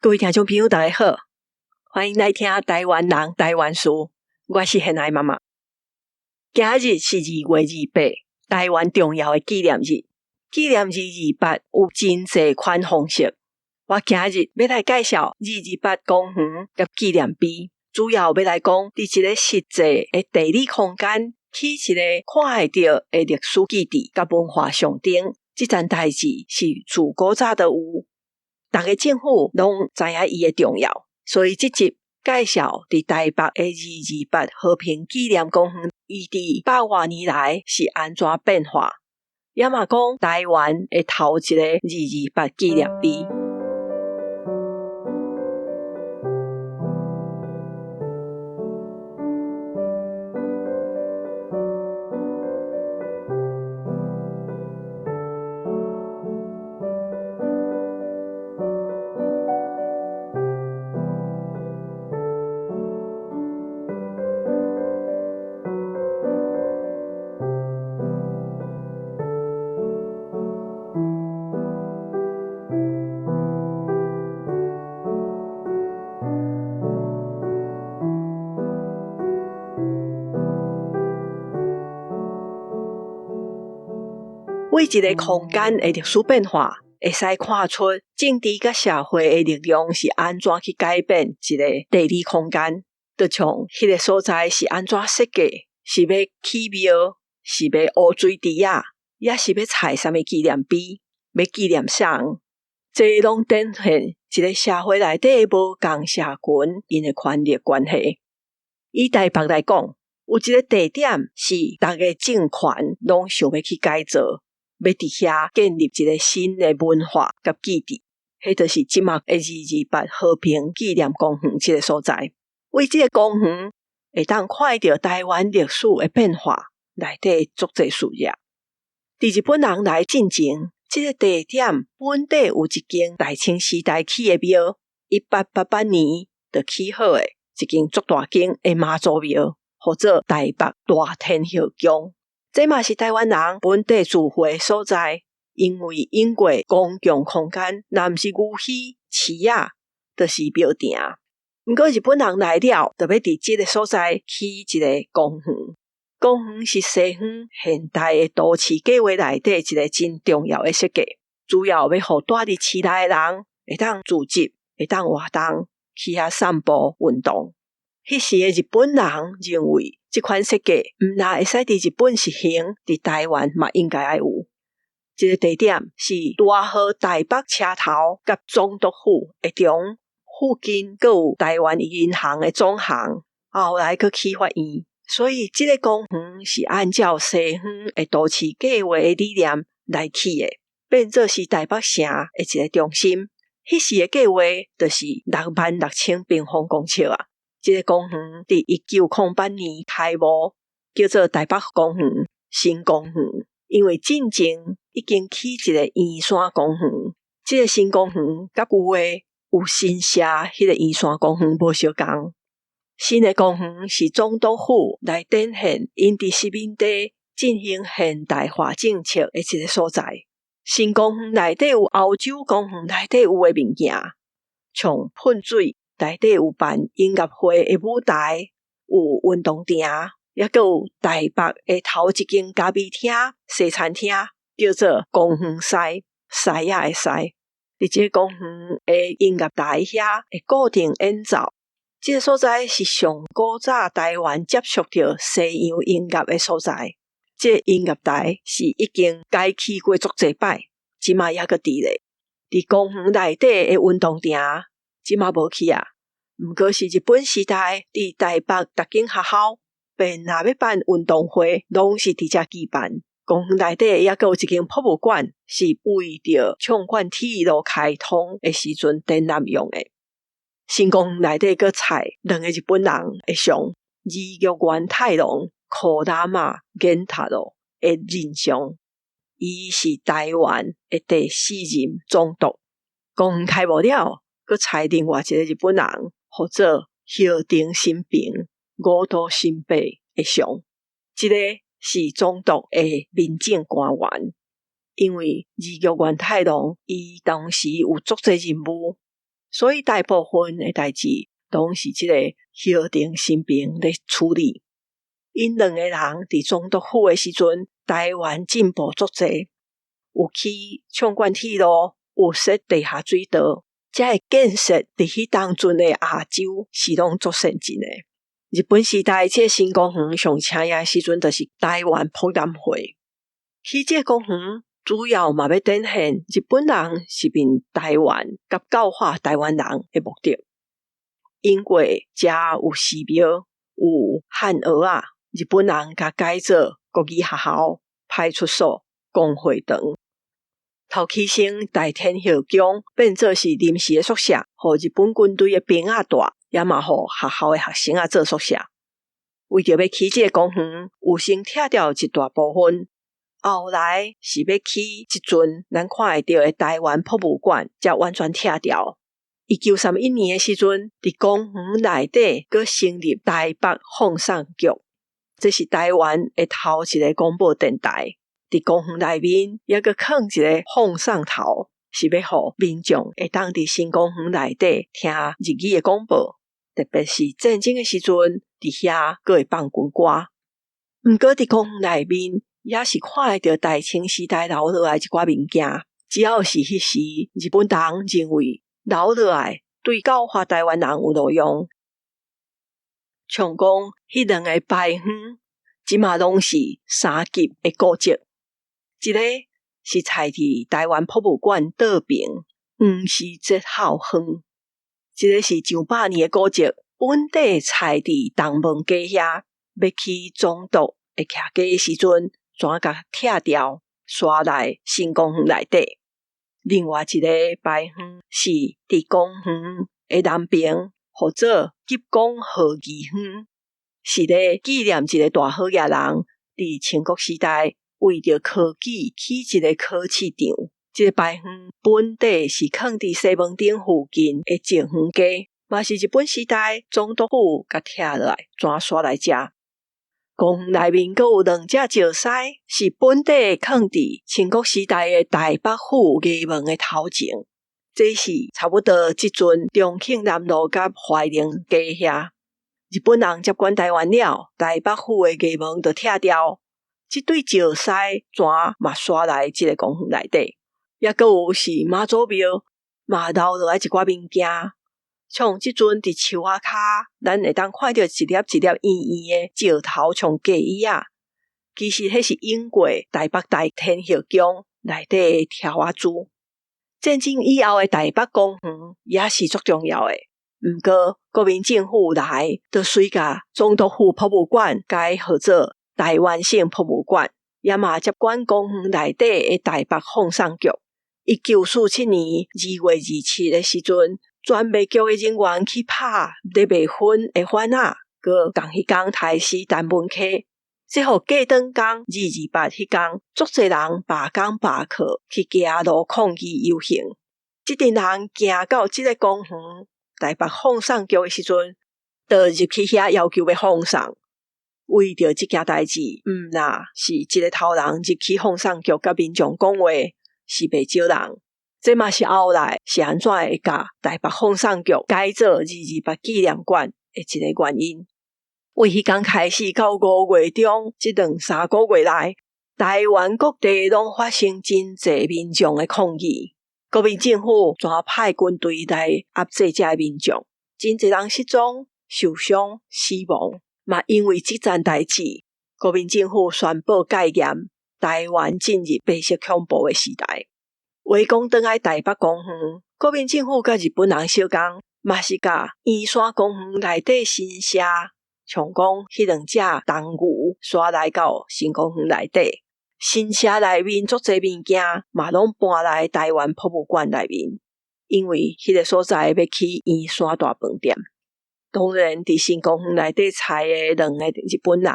各位听众朋友大家好，欢迎来听台湾人台湾事，我是现爱妈妈。今日是2月28，台湾重要的纪念日。纪念日28有真侪款方式，我今日要来介绍28公园甲纪念碑，主要要来讲伫一个实际的地理空间起一个看会到的历史基地甲文化象征，这件代志是自古早就有。大家政府拢知影伊的重要，所以这集介绍伫台北的228和平纪念公园，伊伫100多年来是安怎变化，也嘛讲台湾的头一个228纪念碑。为一个空间的历史变化，会使看出政治甲社会的力量是安怎去改变一个地理空间。就像迄个所在是安怎设计，是要起庙，是要乌水池啊，也是要采什么纪念碑，要纪念啥？这拢展现一个社会内底无共社群因的权力关系。以台北来讲，有一个地点是大家政权拢想要去改造。要伫遐建立一个新的文化甲基地，迄就是即马的228和平纪念公园这个所在。为这个公园会当看到台湾历史的变化，内底足侪事业。伫日本人来进前，这个地点本地有一间大清时代起的庙，1888年就起好的一间足大间的妈祖庙，或者台北大天后宫。这嘛是台湾人本地聚会所在，因为因过公共空间，若毋是牛墟、市仔，就是庙埕。不过日本人来了，就要伫这个所在起一个公园。公园是西方现代的都市计划内底一个真重要的设计，主要要互住伫市内的人会当聚集，会当活动，去遐散步运动。迄时的日本人认为，这款设计毋但会使伫日本实行，伫台湾嘛应该要有。这个地点是大河台北车头甲总督府的中，附近还有台湾银行的总行，后来去起法院。所以这个公园是按照西方的都市计划的理念来起的，变作是台北城的一个中心。迄时的计划就是66000平方公尺啊。这个公园伫1908年开幕，叫做台北公园新公园，因为进前已经起一个圆山公园，这个新公园甲旧的有新社迄个圆山公园无相共。新的公园是总督府来展现因伫殖民地进行现代化政策的一个所在。新公园内底有欧洲公园内底有的物件，像喷水。内底有办音乐会的舞台，有运动场，也还有台北的头一间咖啡厅、西餐厅，叫做公园西，西仔的西。伫这个公园的音乐台遐会固定演奏。这个所在是上古早台湾接触到西洋音乐的所在。这个音乐台是已经改起过足侪摆，即马还阁伫咧。伫公园内底的运动场，即马无去啊。毋过是日本时代伫台北逐间学校，便若要办运动会，拢是伫遮举办。公园内底也还有一间博物馆，是为着畅管铁路开通的时阵展览用的。新公园内底还采2个日本人的像，二玉原太郎、库拉玛源太郎的人像。伊是台湾的第4任总督。公园开幕了，还采另外一个日本人，或者叶丁新平、五岛新平的像。这个是总督的民政官员，因为二玉原太郎伊当时有足侪任务，所以大部分的代志拢是这个萧庭新兵咧处理。因两个人伫总督府的时阵，台湾进步足济，有起冲冠铁路，有设地下水道，才会建设伫迄当阵的亚洲是拢足先进的。日本时代这新公园上请的时阵，就是台湾博览会。起这公园主要嘛要展现日本人是面台湾甲教化台湾人的目的。因为遮有寺庙，有汉学啊，日本人甲改做国语学校、派出所、公会堂。头起先大天后宫变做是临时的宿舍，互日本军队的兵仔住，也嘛互学校的学生啊做宿舍。为着要起这个公园，有先拆掉一大部分，后来是要起一尊咱看会到的台湾博物馆，才完全拆掉。1931年的时阵，伫公园内底佫成立台北放送局，这是台湾的头一个广播电台。伫公园内面也佫放一个放送头，是要互民众会当伫新公园内底听日语的广播，特别是战争的时阵，伫遐佫会放军歌。毋过伫公园内面也是看会到大清时代留落来一寡物件，只要是迄时日本人认为留落来对教化台湾人有路用。像讲迄两个牌坊，即嘛拢是三级的古迹。一个是采伫台湾博物馆倒边黄氏节孝坊，一个是900年的古迹，本地采伫东门街遐，要去总督会徛街的时阵，怎甲拆掉，刷来新公园内底。另外一个牌坊是伫公园的南边，或者吉公和义坊，是咧纪念一个大好野人伫清国时代为着科技起一个考试场。这个牌坊本地是囥伫西门町附近的静园街，嘛是日本时代总督府甲拆落来，怎刷来遮。公园内面佫有两只石狮，是本地囥伫清国时代的台北府衙门的头前。这是差不多即阵重庆南路甲怀宁街遐。日本人接管台湾了，台北府的衙门就拆掉。这对石狮怎嘛刷来这个公园内底。也佫有是妈祖庙，嘛留落来一寡物件。像即阵伫树仔骹，咱会当看到一粒一粒圆圆的石头，像架椅啊。其实迄是英过台北大天后宫内底的条仔珠。战争以后的台北公园也是足重要的。毋过国民政府来，就随甲总督府博物馆改号做台湾省博物馆，也嘛接管公园内底的台北放送局。1947年2月27的时阵，专卖局的人员去拍咧卖粉的番仔，佮共迄天台视陈文科，最后过转工228迄天，足侪人罢工罢课去街路抗议游行。这阵人行到这个公园台北放送局的时阵，就入去遐要求要放送。为着这件代志，啦是一个头人入去放送局甲民众讲话，是袂少人。这嘛是后来是安怎会甲台北放送局改做228纪念馆的一个原因。为迄天开始到5月中，这2-3个月来，台湾各地拢发生真侪民众的抗议。国民政府怎派军队来压制这些民众？真侪人失踪、受伤、死亡。嘛因为这件代志，国民政府宣布戒严，台湾进入白色恐怖的时代。话讲转来台北公园，国民政府甲日本人相共，嘛是甲圆山公园内底新社，像讲迄两只动物刷来到新公园内底。新社内面足侪物件嘛拢搬来台湾博物馆内面，因为迄个所在要起圆山大饭店。当然伫新公园内底采的两个日本人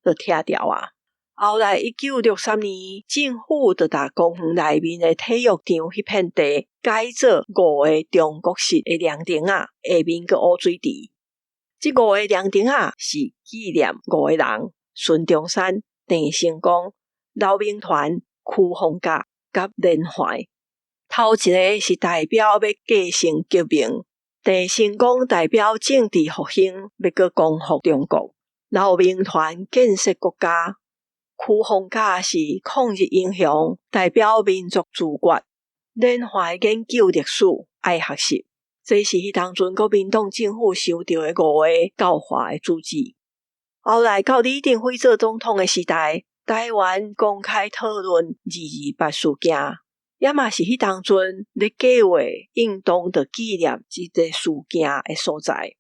就拆掉啊。后来1963年，政府就把公园内面的体育场迄片地改做5个中国式的凉亭下面个乌水池。这5个凉亭是纪念5个人：孙中山、郑成功、刘铭传、屈逢甲甲连环。头一个是代表要继承革命，郑成功代表政治复兴，要搁光复中国，老兵团建设国家。曲逢甲是抗日英雄，代表民族自决。缅怀研究历史，爱学习，这是迄当阵国民党政府收到的5个教化的主旨。后来到李登辉做总统的时代，台湾公开讨论228事件，也嘛是迄当阵咧计划应当着纪念这个事件的所在。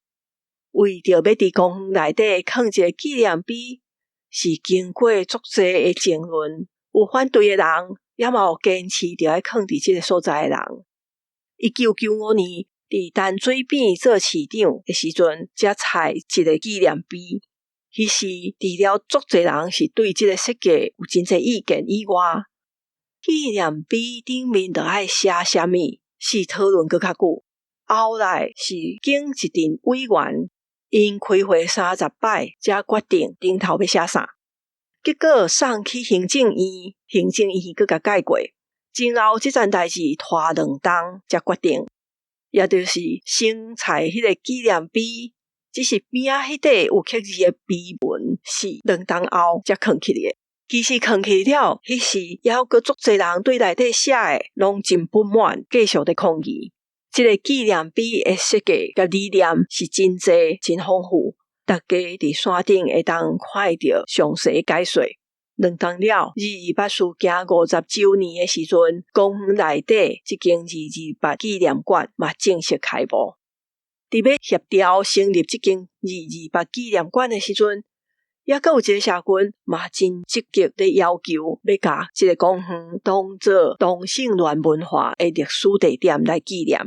为着要伫公园内底放一个纪念碑，是经过足济的争论，有反对的人，也嘛有坚持着要放伫这个所在的人。1995年伫淡水边做市长的时阵，才采一个纪念碑。迄时除了足济人是对这个设计有真济意见以外，纪念碑顶面就爱写啥物，是讨论搁较久。后来是经一阵委员因开会30摆，才决定顶头要写啥。结果送去行政院，行政院搁甲改过。前后这件代志拖2冬才决定，也就是先采迄个纪念碑，只是边仔迄底有刻字的碑文是2冬后才放起的。其实放起了，迄时也有搁足济人对内底写的拢真不满，继续在抗议。这个纪念碑的设计甲理念是真济真丰富，大家伫山顶会当看到详细解说。2冬了，228事件50周年的时阵，公园内底这间228纪念馆嘛正式开幕。伫要协调成立这间228纪念馆的时阵，也搁有一个社群嘛真积极地要求要甲这个公园当作同性恋文化的历史地点来纪念。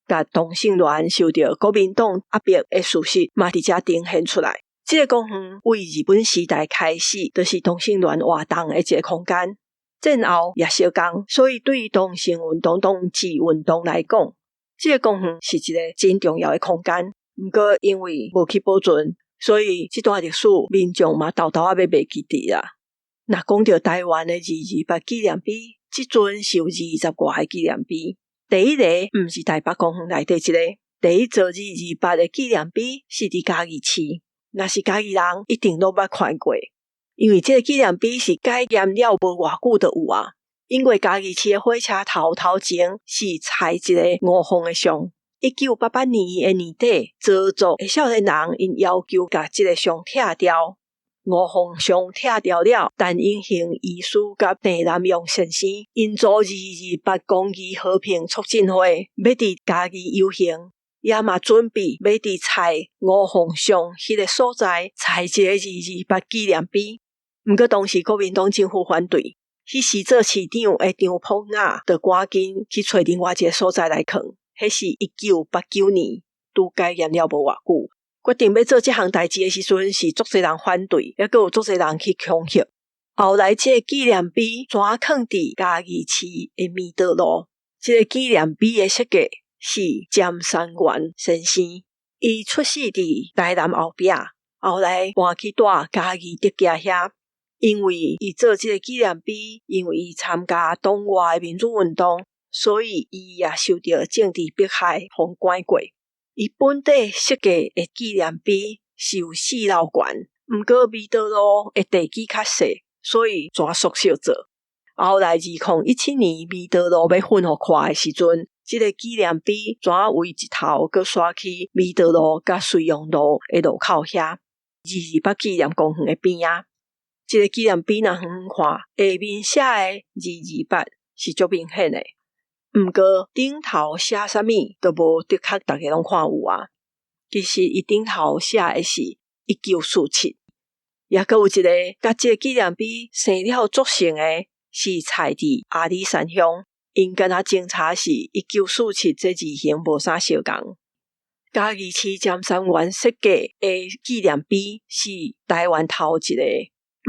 甲同性恋受到国民党压迫的事实嘛伫遮呈现出来。这个公园为日本时代开始就是同性恋活动的一个空间，战后也相共，所以对同性运动、同志运动来讲，这个公园是一个真重要的空间。不过因为无去保存，所以这段历史民众嘛偷偷要袂记得啦。若讲到台湾的228纪念碑，这阵是有20多个纪念碑。第一个毋是台北公园内底一个，第一座228的纪念碑是伫嘉义市。若是嘉义人一定都捌看过，因为这个纪念碑是改建了无偌久就有啊。因为嘉义市的火车头前是采一个5凤的像。1988年的年底，造作的少年人因要求甲这个像拆掉，5凤像拆掉了，但因行医师甲郑南榕先生因组228公益和平促进会，要伫嘉义游行。也嘛准备要伫采5凤像迄个所在采一个228纪念碑，毋过当时国民党政府反对，迄时做市长的张鹏雅就赶紧去找另外一个所在来放。迄是1989年，拄改建了无偌久，决定要做这项代志的时阵，是足侪人反对，也阁有足侪人去恐吓。后来这个纪念碑转放伫嘉义市的弥德路，这个纪念碑的设计是詹山元先生，伊出世伫台南后壁，后来搬去住嘉义德家遐。因为伊做这个纪念碑，因为伊参加党外的民主运动，所以伊也受到政治迫害，互关过。伊本地设计的纪念碑是有4楼悬，毋过弥德路的地基较细，所以全缩小做。后来2017年弥德路要分互看的时阵，这个纪念碑全为一头搁刷去弥德路甲水阳路的路口遐，228纪念公园的边仔。这个纪念碑若远看，下面写的228是足明显的，毋过顶头写啥物都无的确大家拢看有啊。其实伊顶头写的是1947，也阁有一个甲这个纪念碑生了足成的，是采伫阿里山乡。因敢若侦查是1947这字形无啥相共。嘉义市詹山元设计的纪念碑是台湾头一个，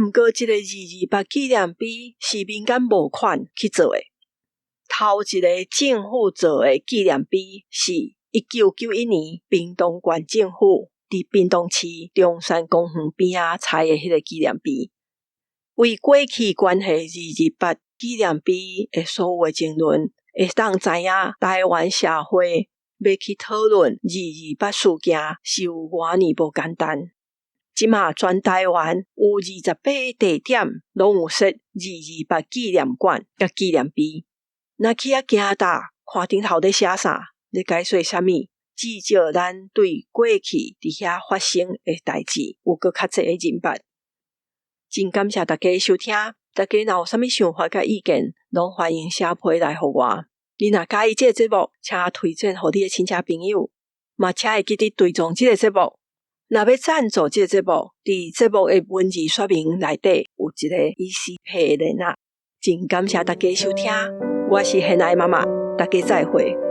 毋过这个228纪念碑是民间募款去做的。头一个政府做的纪念碑是1991年屏东县政府伫屏东市中山公园边仔采的迄个纪念碑。为过去关系228纪念碑的所有的争论，会当知影台湾社会要去讨论228事件是有偌尼无简单。即马全台湾有28地点拢有设228纪念馆甲纪念碑。若去遐行搭，看顶头咧写啥，咧解说啥物，至少咱对过去伫遐发生诶代志有搁较侪诶认捌。真感谢大家收听，大家若有啥物想法甲意见，拢欢迎写批来互我。你若喜欢这个节目，请推荐互你的亲戚朋友，嘛请会记得追踪这个节目。若要赞助这个节目，伫节目的文字说明内底有一个EC Pay的链接。真感谢大家收听，我是现爱妈妈，大家再会。